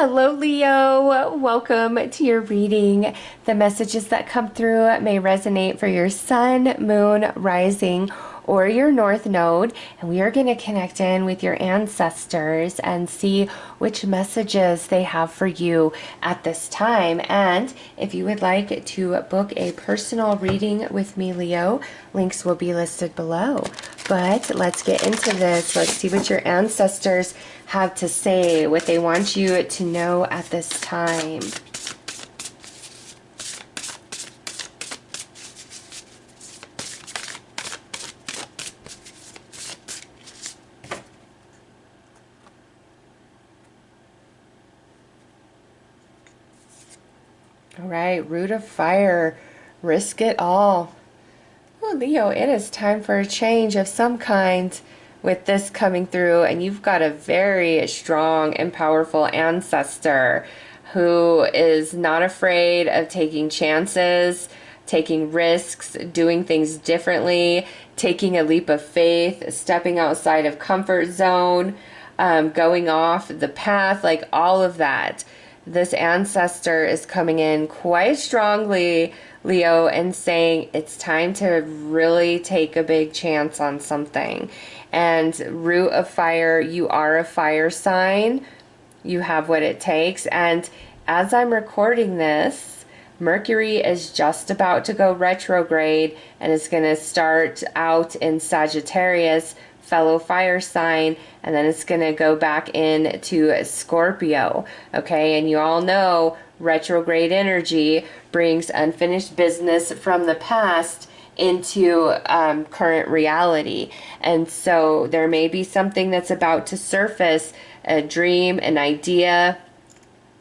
Hello, Leo. Welcome to your reading. The messages that come through may resonate for your sun, moon, rising, or your north node. And we are going to connect in with your ancestors and see which messages they have for you at this time. And if you would like to book a personal reading with me, Leo, links will be listed below. But let's get into this. Let's see what your ancestors have to say, what they want you to know at this time. All right, root of fire, risk it all. Oh, Leo, it is time for a change of some kind with this coming through, and you've got a very strong and powerful ancestor who is not afraid of taking chances, taking risks, doing things differently, taking a leap of faith, stepping outside of comfort zone, going off the path, like all of that. This ancestor is coming in quite strongly, Leo, and saying it's time to really take a big chance on something. And root of fire, you are a fire sign. You have what it takes. And as I'm recording this, Mercury is just about to go retrograde and is going to start out in Sagittarius, fellow fire sign, and then it's going to go back into Scorpio. Okay, and you all know retrograde energy brings unfinished business from the past into current reality. And so there may be something that's about to surface, a dream, an idea,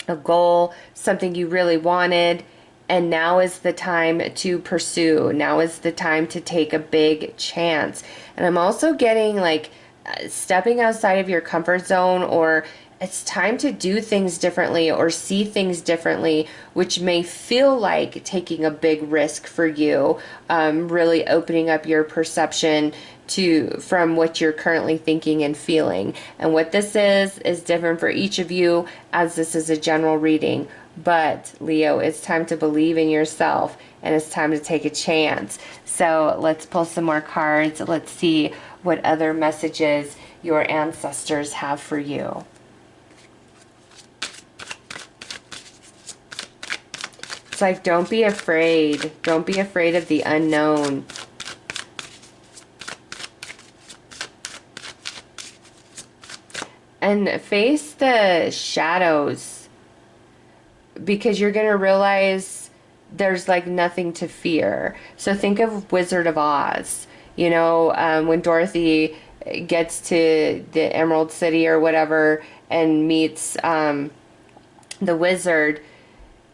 a goal, something you really wanted, and now is the time to pursue. Now is the time to take a big chance. And I'm also getting like stepping outside of your comfort zone, or it's time to do things differently or see things differently, which may feel like taking a big risk for you, really opening up your perception from what you're currently thinking and feeling. And what this is different for each of you, as this is a general reading. But Leo, it's time to believe in yourself, and it's time to take a chance. So let's pull some more cards. Let's see what other messages your ancestors have for you. It's like, don't be afraid. Don't be afraid of the unknown. And face the shadows, because you're going to realize there's like nothing to fear. So think of Wizard of Oz. You know, when Dorothy gets to the Emerald City or whatever and meets the wizard.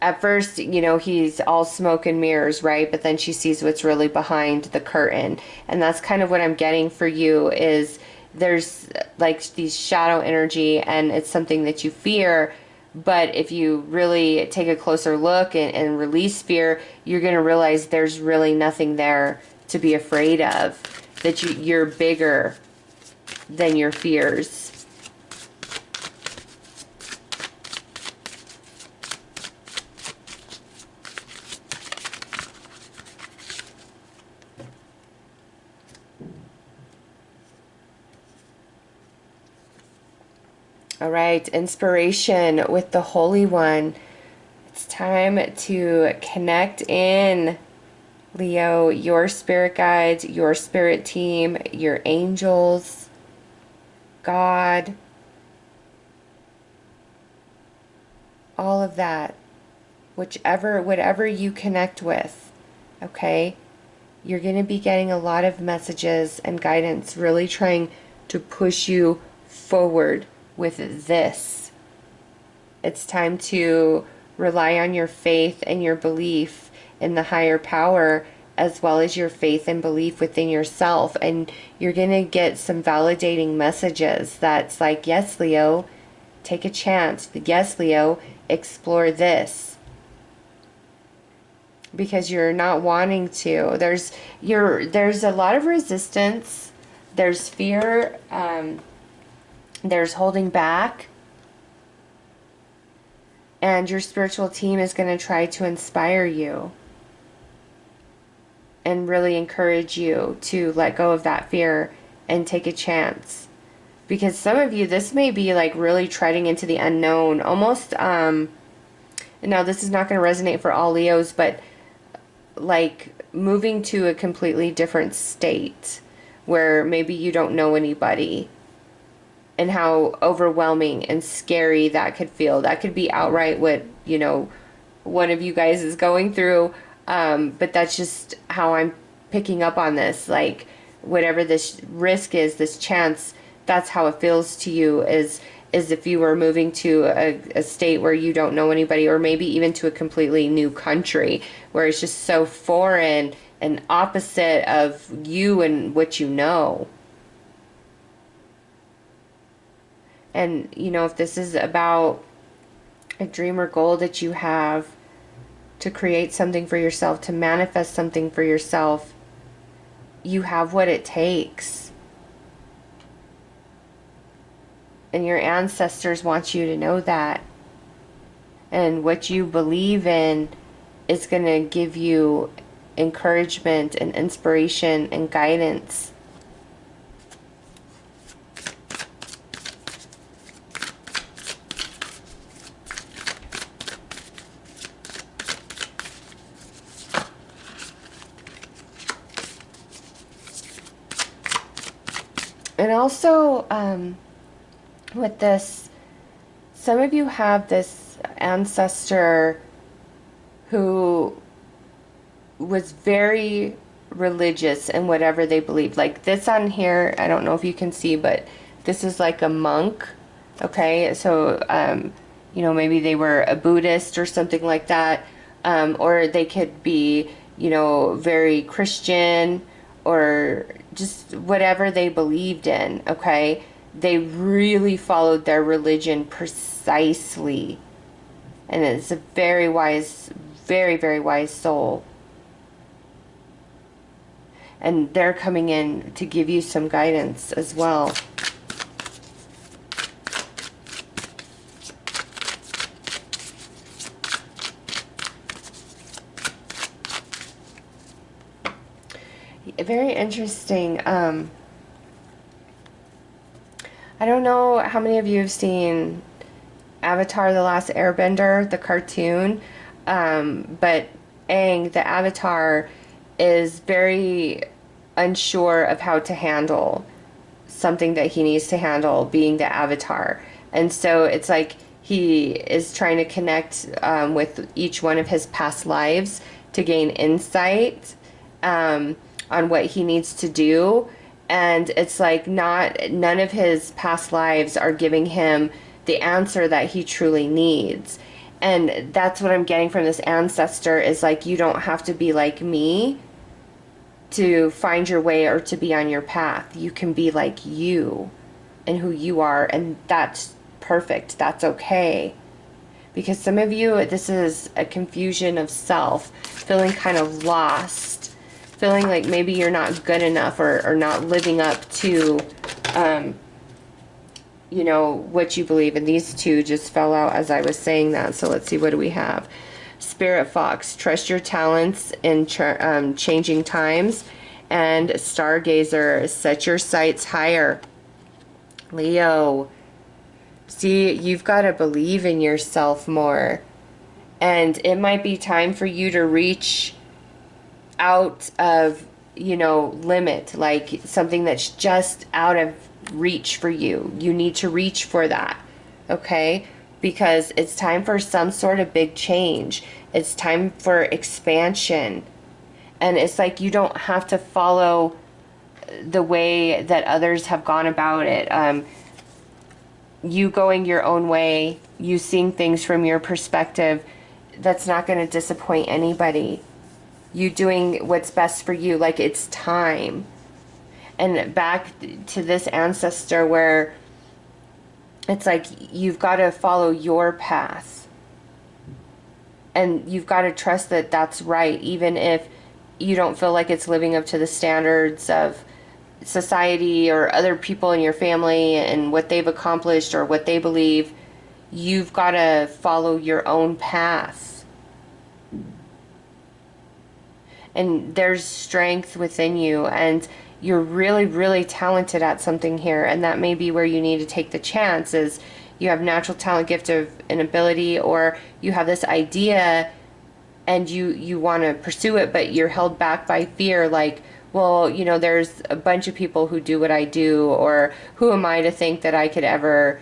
At first, you know, he's all smoke and mirrors, right? But then she sees what's really behind the curtain. And that's kind of what I'm getting for you, is there's like these shadow energy, and it's something that you fear. But if you really take a closer look and release fear, you're going to realize there's really nothing there to be afraid of. That you're bigger than your fears. All right, inspiration with the Holy One. It's time to connect in, Leo, your spirit guides, your spirit team, your angels, God, all of that, whatever you connect with, okay? You're going to be getting a lot of messages and guidance, really trying to push you forward with this. It's time to rely on your faith and your belief in the higher power, as well as your faith and belief within yourself. And you're going to get some validating messages that's like, yes, Leo, take a chance. Yes, Leo, explore this. Because you're not wanting to. There's a lot of resistance. There's fear. There's holding back. And your spiritual team is going to try to inspire you and really encourage you to let go of that fear and take a chance. Because some of you, this may be like really treading into the unknown. Almost, now this is not going to resonate for all Leos, but like moving to a completely different state where maybe you don't know anybody, and how overwhelming and scary that could feel. That could be outright what, one of you guys is going through. But that's just how I'm picking up on this. Like, whatever this risk is, this chance, that's how it feels to you, is if you were moving to a state where you don't know anybody, or maybe even to a completely new country where it's just so foreign and opposite of you and what you know. And, if this is about a dream or goal that you have, to create something for yourself, to manifest something for yourself, you have what it takes. And your ancestors want you to know that. And what you believe in is going to give you encouragement and inspiration and guidance. And also, with this, some of you have this ancestor who was very religious in whatever they believed. Like this on here, I don't know if you can see, but this is like a monk. Okay, so, maybe they were a Buddhist or something like that. Or they could be, very Christian, or just whatever they believed in, okay? They really followed their religion precisely. And it's a very wise, very, very wise soul. And they're coming in to give you some guidance as well. Very interesting. I don't know how many of you have seen Avatar: The Last Airbender, the cartoon, but Aang, the Avatar, is very unsure of how to handle something that he needs to handle, being the Avatar. And so it's like he is trying to connect with each one of his past lives to gain insight on what he needs to do. And it's like none of his past lives are giving him the answer that he truly needs. And that's what I'm getting from this ancestor, is like, you don't have to be like me to find your way or to be on your path. You can be like you and who you are, and that's perfect. That's okay. Because some of you, this is a confusion of self, feeling kind of lost, feeling like maybe you're not good enough, or not living up to, what you believe. And these two just fell out as I was saying that. So let's see, what do we have? Spirit Fox, trust your talents in changing times. And Stargazer, set your sights higher. Leo, see, you've got to believe in yourself more. And it might be time for you to reach out of, limit, like something that's just out of reach for you. You need to reach for that, okay? Because it's time for some sort of big change. It's time for expansion. And it's like you don't have to follow the way that others have gone about it. You going your own way, you seeing things from your perspective, that's not going to disappoint anybody. You doing what's best for you, like it's time. And back to this ancestor, where it's like you've got to follow your path. And you've got to trust that that's right, even if you don't feel like it's living up to the standards of society or other people in your family and what they've accomplished or what they believe. you've got to follow your own path. And there's strength within you, and you're really, really talented at something here, and that may be where you need to take the chance. Is you have natural talent, gift of an ability, or you have this idea and you want to pursue it, but you're held back by fear, like, well, you know, there's a bunch of people who do what I do, or who am I to think that I could ever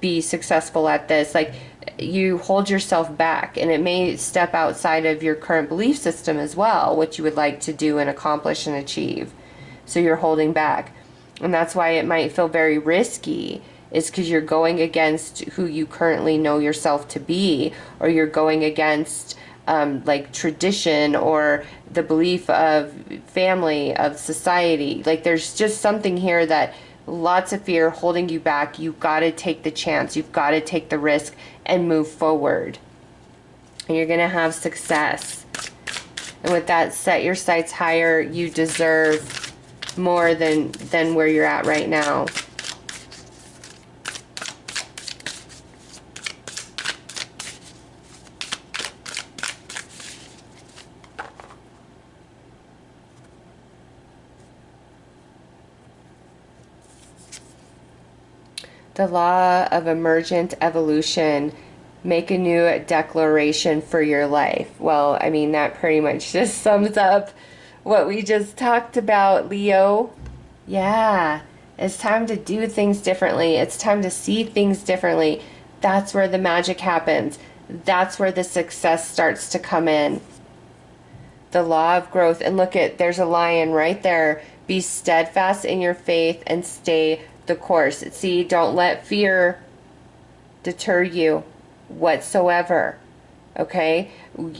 be successful at this? Like, you hold yourself back, and it may step outside of your current belief system as well, what you would like to do and accomplish and achieve. So you're holding back. And that's why it might feel very risky, is because you're going against who you currently know yourself to be, or you're going against like tradition or the belief of family, of society. Like, there's just something here that lots of fear holding you back. You've got to take the chance. You've got to take the risk and move forward. And you're going to have success. And with that, set your sights higher. You deserve more than where you're at right now. The law of emergent evolution. Make a new declaration for your life. Well, I mean, that pretty much just sums up what we just talked about, Leo. Yeah, it's time to do things differently. It's time to see things differently. That's where the magic happens. That's where the success starts to come in. The law of growth. And look at, there's a lion right there. Be steadfast in your faith and stay the course. See, don't let fear deter you whatsoever. Okay?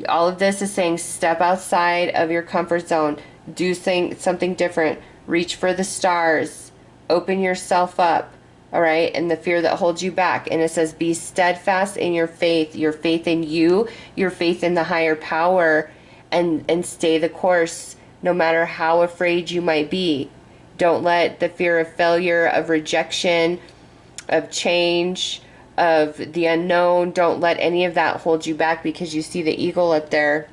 All of this is saying step outside of your comfort zone. Do something different. Reach for the stars. Open yourself up. All right? And the fear that holds you back. And it says be steadfast in your faith in you, your faith in the higher power, and stay the course no matter how afraid you might be. Don't let the fear of failure, of rejection, of change, of the unknown, don't let any of that hold you back, because you see the eagle up there.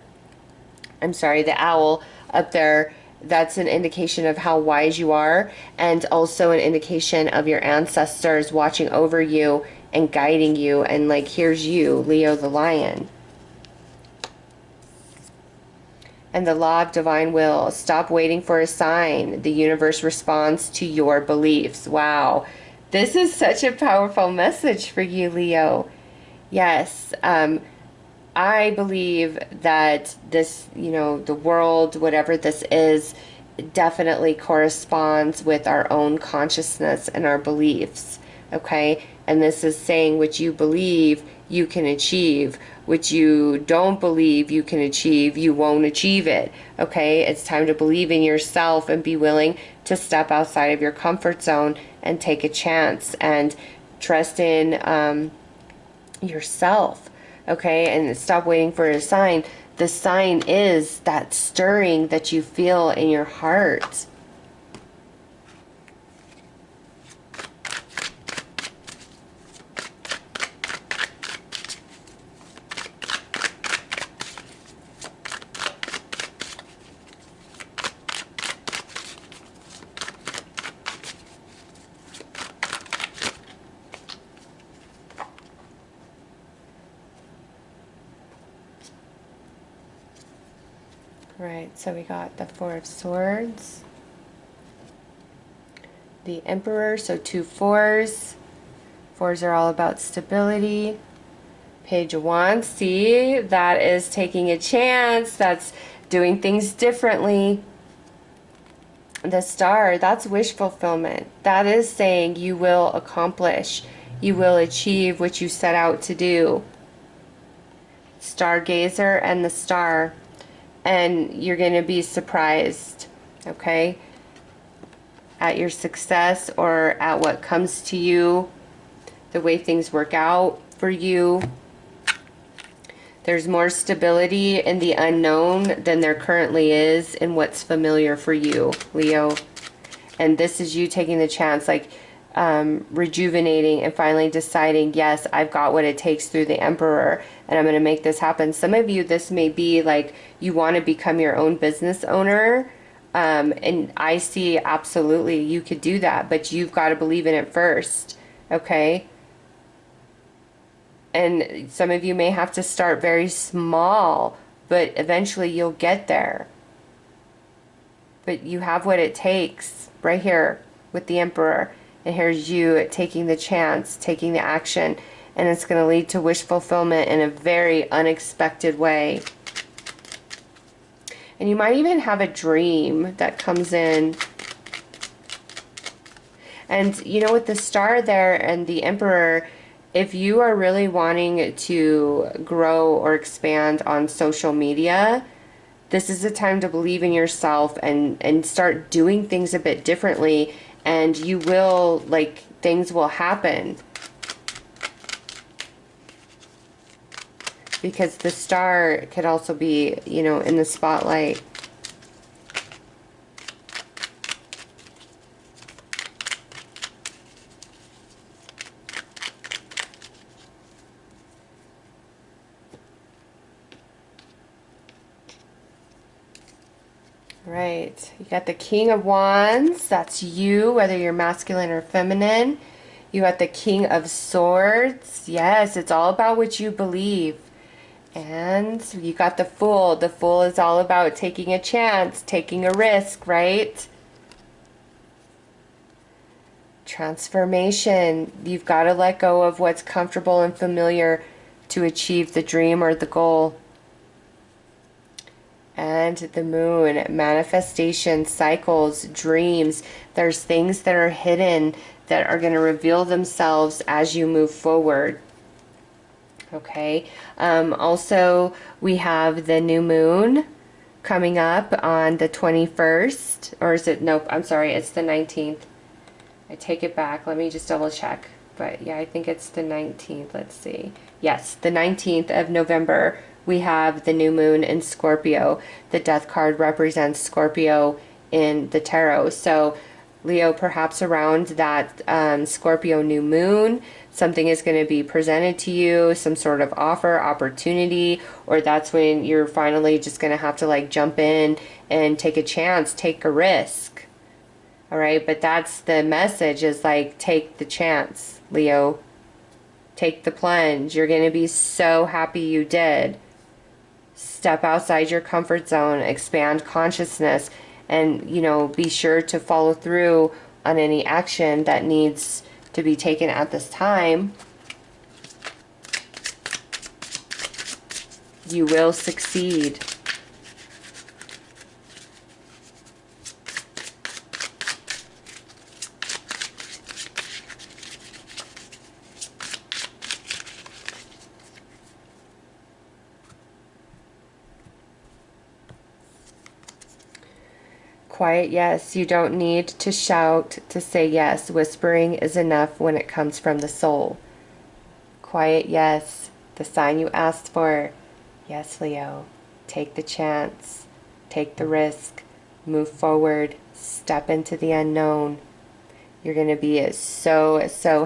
I'm sorry, the owl up there. That's an indication of how wise you are, and also an indication of your ancestors watching over you and guiding you. And like, here's you, Leo the lion. And the law of divine will. Stop waiting for a sign. The universe responds to your beliefs. Wow. This is such a powerful message for you, Leo. Yes. I believe that this, you know, the world, whatever this is, definitely corresponds with our own consciousness and our beliefs. Okay? And this is saying what you believe, you can achieve. What you don't believe you can achieve, you won't achieve it. Okay? It's time to believe in yourself and be willing to step outside of your comfort zone and take a chance and trust in yourself. Okay? And stop waiting for a sign. The sign is that stirring that you feel in your heart. Right, so we got the Four of Swords, the Emperor, so 2 fours. Fours are all about stability. Page of Wands, see, that is taking a chance. That's doing things differently. The Star, that's wish fulfillment. That is saying you will accomplish. You will achieve what you set out to do. Stargazer and the Star. And you're going to be surprised, okay, at your success or at what comes to you, the way things work out for you. There's more stability in the unknown than there currently is in what's familiar for you, Leo. And this is you taking the chance. Like, rejuvenating and finally deciding, yes, I've got what it takes through the Emperor and I'm going to make this happen. Some of you, this may be like you want to become your own business owner. And I see absolutely you could do that, but you've got to believe in it first. Okay. And some of you may have to start very small, but eventually you'll get there. But you have what it takes right here with the Emperor. And here's you taking the chance, taking the action, and it's going to lead to wish fulfillment in a very unexpected way. And you might even have a dream that comes in. And you know, with the star there and the Emperor, if you are really wanting to grow or expand on social media, this is the time to believe in yourself and start doing things a bit differently, and you will, like, things will happen. Because the star could also be, you know, in the spotlight. Right, you got the King of Wands, that's you, whether you're masculine or feminine. You got the King of Swords, yes, it's all about what you believe. And you got the Fool. The Fool is all about taking a chance, taking a risk, right? Transformation, you've got to let go of what's comfortable and familiar to achieve the dream or the goal. And the Moon, manifestation, cycles, dreams. There's things that are hidden that are going to reveal themselves as you move forward. Okay. Also, we have the new moon coming up on the 21st. Or is it? Nope, I'm sorry. It's the 19th. I take it back. Let me just double check. But yeah, I think it's the 19th. Let's see. Yes, the 19th of November. We have the new moon in Scorpio. The death card represents Scorpio in the tarot. So Leo, perhaps around that Scorpio new moon, something is going to be presented to you, some sort of offer, opportunity, or that's when you're finally just going to have to like jump in and take a chance, take a risk. All right, but that's the message, is like, take the chance, Leo. Take the plunge. You're going to be so happy you did. Step outside your comfort zone, expand consciousness, and, you know, be sure to follow through on any action that needs to be taken at this time. You will succeed. Quiet yes. You don't need to shout to say yes. Whispering is enough when it comes from the soul. Quiet yes. The sign you asked for. Yes, Leo. Take the chance. Take the risk. Move forward. Step into the unknown. You're going to be so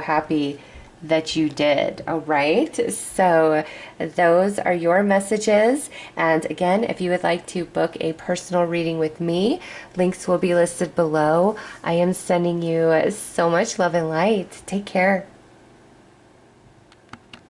happy that you did. All right, so those are your messages, and again, if you would like to book a personal reading with me, links will be listed below. I am sending you so much love and light. Take care.